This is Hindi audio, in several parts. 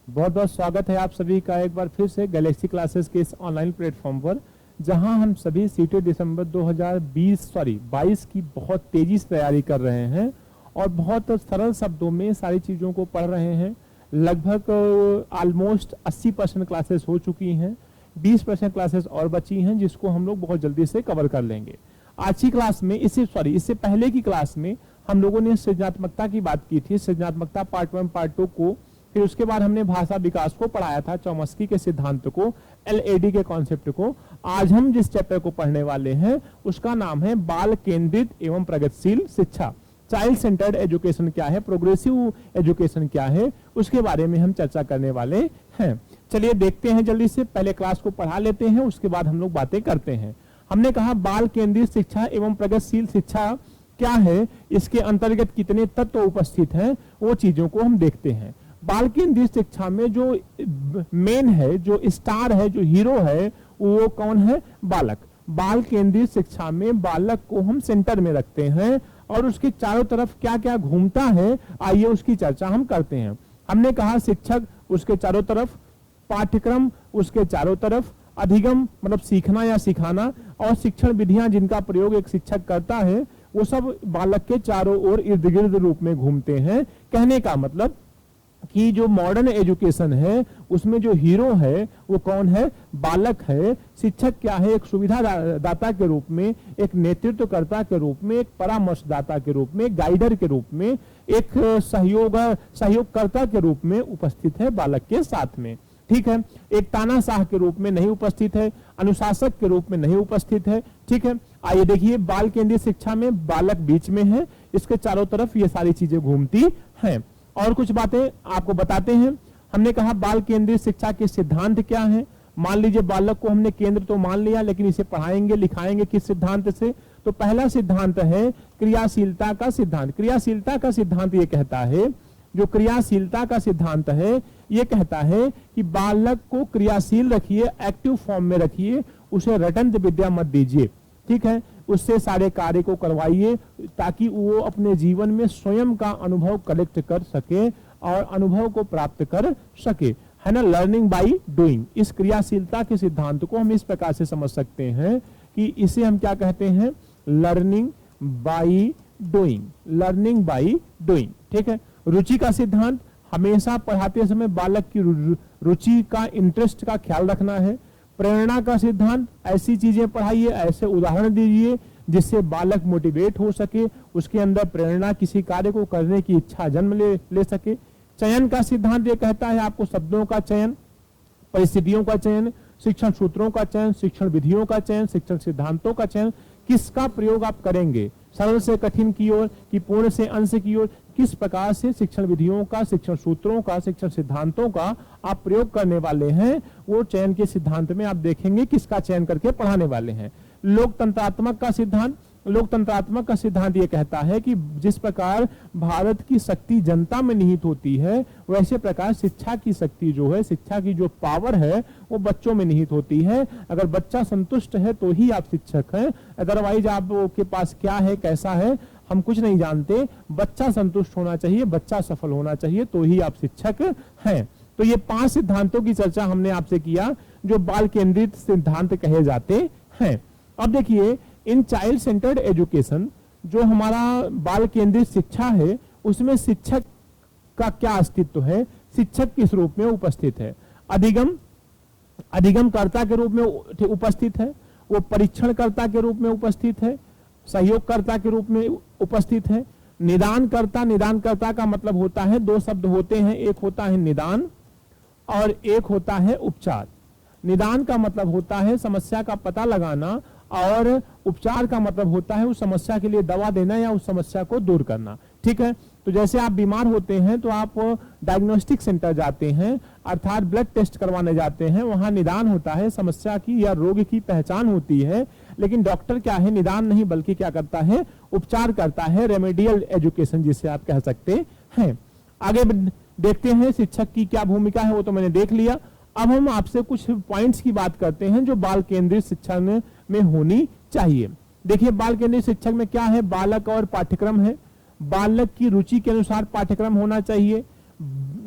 बहुत बहुत स्वागत है आप सभी का एक बार फिर से गैलेक्सी क्लासेस के इस ऑनलाइन प्लेटफॉर्म पर, जहां हम सभी सीटेट दिसंबर 22 की बहुत तेजी से तैयारी कर रहे हैं और बहुत सरल शब्दों में सारी चीज़ों को पढ़ रहे हैं। लगभग ऑलमोस्ट 80% क्लासेस हो चुकी हैं, 20% क्लासेस और बची हैं जिसको हम लोग बहुत जल्दी से कवर कर लेंगे। आज की क्लास में इससे पहले की क्लास में हम लोगों ने सृजनात्मकता की बात की थी, सृजनात्मकता पार्ट 1 पार्ट 2 को। फिर उसके बाद हमने भाषा विकास को पढ़ाया था, चौमस्की के सिद्धांत को, LAD के कॉन्सेप्ट को। आज हम जिस चैप्टर को पढ़ने वाले हैं उसका नाम है बाल केंद्रित एवं प्रगतिशील शिक्षा। चाइल्ड सेंटर्ड एजुकेशन क्या है, प्रोग्रेसिव एजुकेशन क्या है, उसके बारे में हम चर्चा करने वाले हैं। चलिए देखते हैं, जल्दी से पहले क्लास को पढ़ा लेते हैं, उसके बाद हम लोग बातें करते हैं। हमने कहा बाल केंद्रित शिक्षा एवं प्रगतिशील शिक्षा क्या है, इसके अंतर्गत कितने तत्व उपस्थित हैं, वो चीजों को हम देखते हैं। बाल केंद्रित शिक्षा में जो मेन है, जो स्टार है, जो हीरो है, वो कौन है? बालक। बाल केंद्रित शिक्षा में बालक को हम सेंटर में रखते हैं और उसके चारों तरफ क्या क्या घूमता है, आइए उसकी चर्चा हम करते हैं। हमने कहा शिक्षक उसके चारों तरफ, पाठ्यक्रम उसके चारों तरफ, अधिगम मतलब सीखना या सिखाना, और शिक्षण विधियां जिनका प्रयोग एक शिक्षक करता है, वो सब बालक के चारों ओर इर्द गिर्द रूप में घूमते हैं। कहने का मतलब कि जो मॉडर्न एजुकेशन है उसमें जो हीरो है वो कौन है? बालक है। शिक्षक क्या है? एक सुविधा दाता के रूप में, एक नेतृत्वकर्ता के रूप में, एक परामर्शदाता के रूप में, गाइडर के रूप में, एक सहयोगकर्ता के रूप में उपस्थित है बालक के साथ में। ठीक है, एक तानाशाह के रूप में नहीं उपस्थित है, अनुशासक के रूप में नहीं उपस्थित है। ठीक है, आइए देखिए, बाल केंद्रित शिक्षा में बालक बीच में है, इसके चारों तरफ ये सारी चीजें घूमती हैं। और कुछ बातें आपको बताते हैं। हमने कहा बाल केंद्रित शिक्षा के सिद्धांत क्या है। मान लीजिए बालक को हमने केंद्र तो मान लिया, लेकिन इसे पढ़ाएंगे लिखाएंगे किस सिद्धांत से? तो पहला सिद्धांत है क्रियाशीलता का सिद्धांत। क्रियाशीलता का सिद्धांत ये कहता है, जो क्रियाशीलता का सिद्धांत है ये कहता है कि बालक को क्रियाशील रखिए, एक्टिव फॉर्म में रखिए, उसे रटंत विद्या मत दीजिए। ठीक है, उससे सारे कार्य को करवाइए ताकि वो अपने जीवन में स्वयं का अनुभव कलेक्ट कर सके और अनुभव को प्राप्त कर सके, है ना। Learning by doing. इस क्रियाशीलता के सिद्धांत को हम इस प्रकार से समझ सकते हैं कि इसे हम क्या कहते हैं? Learning by doing. Learning by doing. ठीक है। रुचि का सिद्धांत, हमेशा पढ़ाते समय बालक की रुचि का, इंटरेस्ट का ख्याल रखना है। प्रेरणा का सिद्धांत, ऐसी चीजें पढ़ाइए, ऐसे उदाहरण दीजिए जिससे बालक मोटिवेट हो सके, उसके अंदर प्रेरणा, किसी कार्य को करने की इच्छा जन्म ले सके। चयन का सिद्धांत ये कहता है आपको शब्दों का चयन, परिस्थितियों का चयन, शिक्षण सूत्रों का चयन, शिक्षण विधियों का चयन, शिक्षण सिद्धांतों का चयन, किसका प्रयोग आप करेंगे, सरल से कठिन की ओर कि पूर्ण से अंश की ओर, किस प्रकार से शिक्षण विधियों का, शिक्षण सूत्रों का, शिक्षण सिद्धांतों का आप प्रयोग करने वाले हैं, वो चयन के सिद्धांत में आप देखेंगे किसका चयन करके पढ़ाने वाले हैं। लोकतंत्रात्मक का सिद्धांत, लोकतंत्रात्मक का सिद्धांत ये कहता है कि जिस प्रकार भारत की शक्ति जनता में निहित होती है, वैसे प्रकार शिक्षा की शक्ति जो है, शिक्षा की जो पावर है, वो बच्चों में निहित होती है। अगर बच्चा संतुष्ट है तो ही आप शिक्षक हैं, अदरवाइज आपके पास क्या है, कैसा है, हम कुछ नहीं जानते। बच्चा संतुष्ट होना चाहिए, बच्चा सफल होना चाहिए, तो ही आप शिक्षक हैं। तो ये 5 सिद्धांतों की चर्चा हमने आपसे किया जो बाल केंद्रित सिद्धांत कहे जाते हैं। अब देखिए, इन चाइल्ड सेंटर्ड एजुकेशन, जो हमारा बाल केंद्रित शिक्षा है, उसमें शिक्षक का क्या अस्तित्व है, शिक्षक किस रूप में उपस्थित है? अधिगमकर्ता के रूप में उपस्थित है, वो परीक्षणकर्ता के रूप में उपस्थित है, सहयोगकर्ता के रूप में उपस्थित है, निदानकर्ता। निदानकर्ता का मतलब होता है, 2 शब्द होते हैं, एक होता है निदान और एक होता है उपचार। निदान का मतलब होता है समस्या का पता लगाना, और उपचार का मतलब होता है उस समस्या के लिए दवा देना या उस समस्या को दूर करना। ठीक है, तो जैसे आप बीमार होते हैं तो आप डायग्नोस्टिक सेंटर जाते हैं, अर्थात ब्लड टेस्ट करवाने जाते हैं, वहां निदान होता है, समस्या की या रोग की पहचान होती है। लेकिन डॉक्टर क्या है? निदान नहीं बल्कि क्या करता है? उपचार करता है, रेमेडियल एजुकेशन जिसे आप कह सकते हैं। आगे देखते हैं शिक्षक की क्या भूमिका है, वो तो मैंने देख लिया। अब हम आपसे कुछ पॉइंट्स की बात करते हैं जो बाल केंद्रित शिक्षा में होनी चाहिए। देखिए, बाल केंद्रित शिक्षक में क्या है? बालक और पाठ्यक्रम है। बालक की रुचि के अनुसार पाठ्यक्रम होना चाहिए।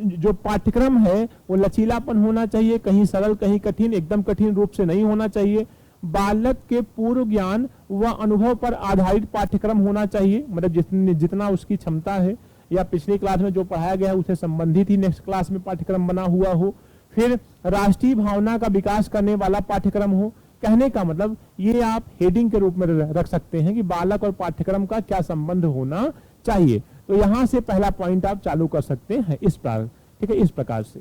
जो पाठ्यक्रम है वो लचीलापन होना चाहिए, कहीं सरल कहीं कठिन, एकदम कठिन रूप से नहीं होना चाहिए। बालक के पूर्व ज्ञान व अनुभव पर आधारित पाठ्यक्रम होना चाहिए, मतलब जितना उसकी क्षमता है या पिछली क्लास में जो पढ़ाया गया है उससे संबंधित ही नेक्स्ट क्लास में पाठ्यक्रम बना हुआ हो। फिर राष्ट्रीय भावना का विकास करने वाला पाठ्यक्रम हो। कहने का मतलब ये आप हेडिंग के रूप में रख सकते हैं कि बालक और पाठ्यक्रम का क्या संबंध होना चाहिए। तो यहां से पहला पॉइंट आप चालू कर सकते हैं इस प्रकार, ठीक है, इस प्रकार से,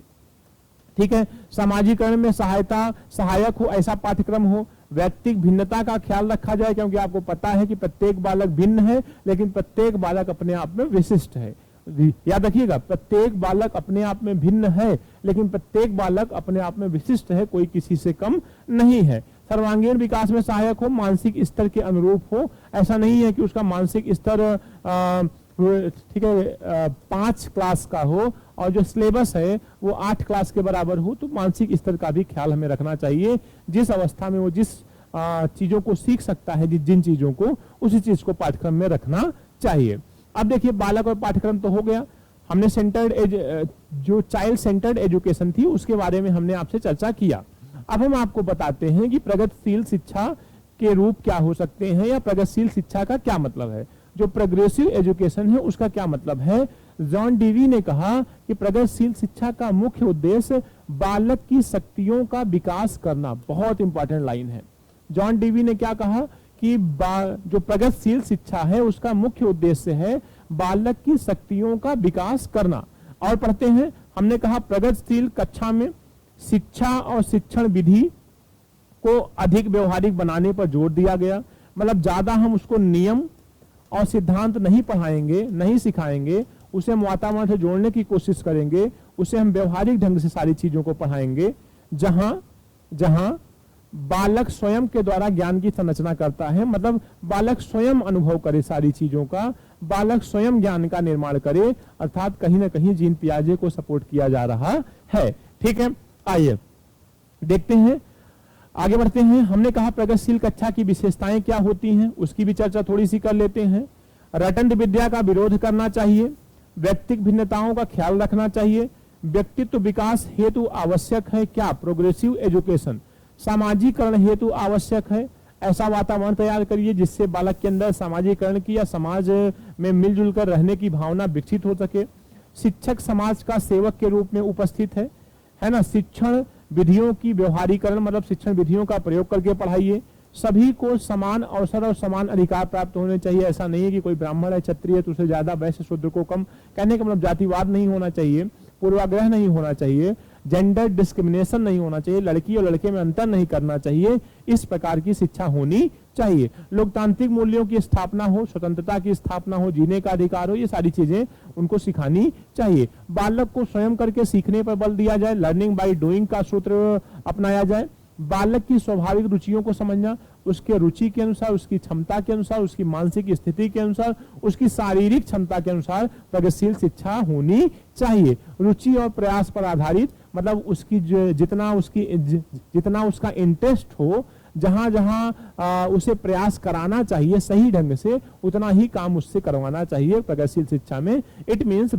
ठीक है। समाजीकरण में सहायक हो ऐसा पाठ्यक्रम हो। व्यक्तिगत भिन्नता का ख्याल रखा जाए, क्योंकि आपको पता है कि प्रत्येक बालक भिन्न है, लेकिन प्रत्येक बालक अपने आप में विशिष्ट है। याद रखिएगा, प्रत्येक बालक अपने आप में भिन्न है, लेकिन प्रत्येक बालक अपने आप में विशिष्ट है, कोई किसी से कम नहीं है। सर्वांगीण विकास में सहायक हो, मानसिक स्तर के अनुरूप हो। ऐसा नहीं है कि उसका मानसिक स्तर ठीक है 5 क्लास का हो और जो सिलेबस है वो 8 क्लास के बराबर हो। तो मानसिक स्तर का भी ख्याल हमें रखना चाहिए। जिस अवस्था में वो जिस चीजों को सीख सकता है, जिन चीजों को, उसी चीज को पाठ्यक्रम में रखना चाहिए। अब देखिए, बालक और पाठ्यक्रम तो हो गया। हमने जो चाइल्ड सेंटर्ड एजुकेशन थी उसके बारे में हमने आपसे चर्चा किया। अब हम आपको बताते हैं कि प्रगतिशील शिक्षा के रूप क्या हो सकते हैं, या प्रगतिशील शिक्षा का क्या मतलब है। जो प्रोग्रेसिव एजुकेशन है उसका क्या मतलब है। जॉन डीवी ने कहा कि प्रगतिशील शिक्षा का मुख्य उद्देश्य बालक की शक्तियों का विकास करना। बहुत इंपॉर्टेंट लाइन है। जॉन डीवी ने क्या कहा कि जो प्रगतिशील शिक्षा है उसका मुख्य उद्देश्य है बालक की शक्तियों का विकास करना। और पढ़ते हैं, हमने कहा प्रगतिशील कक्षा में शिक्षा और शिक्षण विधि को अधिक व्यवहारिक बनाने पर जोर दिया गया। मतलब ज्यादा हम उसको नियम और सिद्धांत नहीं पढ़ाएंगे, नहीं सिखाएंगे, उसे हम वातावरण से जोड़ने की कोशिश करेंगे, उसे हम व्यवहारिक ढंग से सारी चीजों को पढ़ाएंगे, जहां बालक स्वयं के द्वारा ज्ञान की संरचना करता है। मतलब बालक स्वयं अनुभव करे सारी चीजों का, बालक स्वयं ज्ञान का निर्माण करे, अर्थात कहीं ना कहीं जीन पियाजे को सपोर्ट किया जा रहा है। ठीक है, आइए देखते हैं, आगे बढ़ते हैं। हमने कहा प्रगतिशील कक्षा की विशेषताएं क्या होती हैं, उसकी भी चर्चा थोड़ी सी कर लेते हैं। रटंत विद्या का विरोध करना चाहिए, व्यक्तिगत भिन्नताओं का ख्याल रखना चाहिए, व्यक्तित्व विकास हेतु आवश्यक है क्या प्रोग्रेसिव एजुकेशन, सामाजिकरण हेतु आवश्यक है, ऐसा वातावरण तैयार करिए जिससे बालक के अंदर सामाजिकरण की या समाज में मिलजुल कर रहने की भावना विकसित हो सके। शिक्षक समाज का सेवक के रूप में उपस्थित है ना। शिक्षण विधियों की व्यवहारीकरण, मतलब शिक्षण विधियों का प्रयोग करके पढ़ाइए। सभी को समान अवसर और समान अधिकार प्राप्त होने चाहिए। ऐसा नहीं है कि कोई ब्राह्मण है, क्षत्रिय है तो उसे ज्यादा, वैश्य शूद्र को कम। कहने का मतलब जातिवाद नहीं होना चाहिए, पूर्वाग्रह नहीं होना चाहिए, जेंडर डिस्क्रिमिनेशन नहीं होना चाहिए, लड़की और लड़के में अंतर नहीं करना चाहिए। इस प्रकार की शिक्षा होनी चाहिए। लोकतांत्रिक मूल्यों की स्थापना हो, स्वतंत्रता की स्थापना हो, जीने का अधिकार हो, ये सारी चीजें उनको सिखानी चाहिए। बालक को स्वयं करके सीखने पर बल दिया जाए, लर्निंग बाय डूइंग का सूत्र अपनाया जाए। बालक की स्वाभाविक रुचियों को समझना, उसके रुचि के अनुसार, उसकी क्षमता के अनुसार, उसकी मानसिक स्थिति के अनुसार, उसकी शारीरिक क्षमता के अनुसार प्रगतिशील शिक्षा होनी चाहिए। रुचि और प्रयास पर आधारित, मतलब उसकी जितना उसका इंटरेस्ट हो, जहां जहां उसे प्रयास कराना चाहिए सही ढंग से, उतना ही काम उससे करवाना चाहिए प्रगतिशील शिक्षा में। इट मीन्स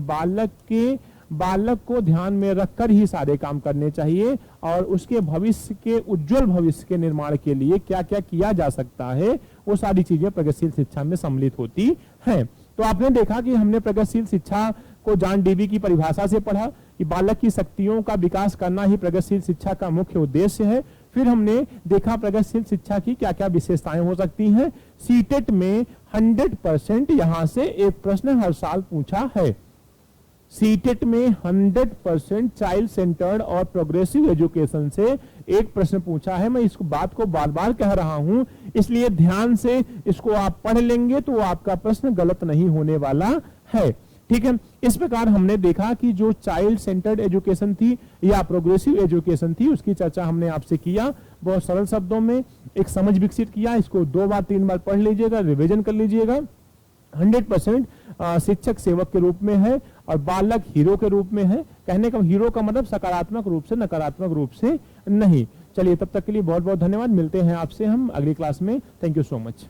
बालक को ध्यान में रखकर ही सारे काम करने चाहिए, और उसके भविष्य के, उज्जवल भविष्य के निर्माण के लिए क्या क्या किया जा सकता है, वो सारी चीजें प्रगतिशील शिक्षा में सम्मिलित होती हैं। तो आपने देखा कि हमने प्रगतिशील शिक्षा को जॉन डीवी की परिभाषा से पढ़ा कि बालक की शक्तियों का विकास करना ही प्रगतिशील शिक्षा का मुख्य उद्देश्य है। फिर हमने देखा प्रगतिशील शिक्षा की क्या क्या विशेषताएं हो सकती हैं। सीटेट में 100% यहां से एक प्रश्न हर साल पूछा है। सीटेट में 100% चाइल्ड सेंटर्ड और प्रोग्रेसिव एजुकेशन से एक प्रश्न पूछा है। मैं इस बात को बार बार कह रहा हूं, इसलिए ध्यान से इसको आप पढ़ लेंगे तो आपका प्रश्न गलत नहीं होने वाला है। ठीक है, इस प्रकार हमने देखा कि जो चाइल्ड सेंटर्ड एजुकेशन थी या प्रोग्रेसिव एजुकेशन थी, उसकी चर्चा हमने आपसे किया। बहुत सरल शब्दों में एक समझ विकसित किया। इसको 2 बार 3 बार पढ़ लीजिएगा, रिवीजन कर लीजिएगा। 100% शिक्षक सेवक के रूप में है और बालक हीरो के रूप में है। कहने का हीरो का मतलब सकारात्मक रूप से, नकारात्मक रूप से नहीं। चलिए, तब तक के लिए बहुत बहुत धन्यवाद। मिलते हैं आपसे हम अगली क्लास में। Thank you so much.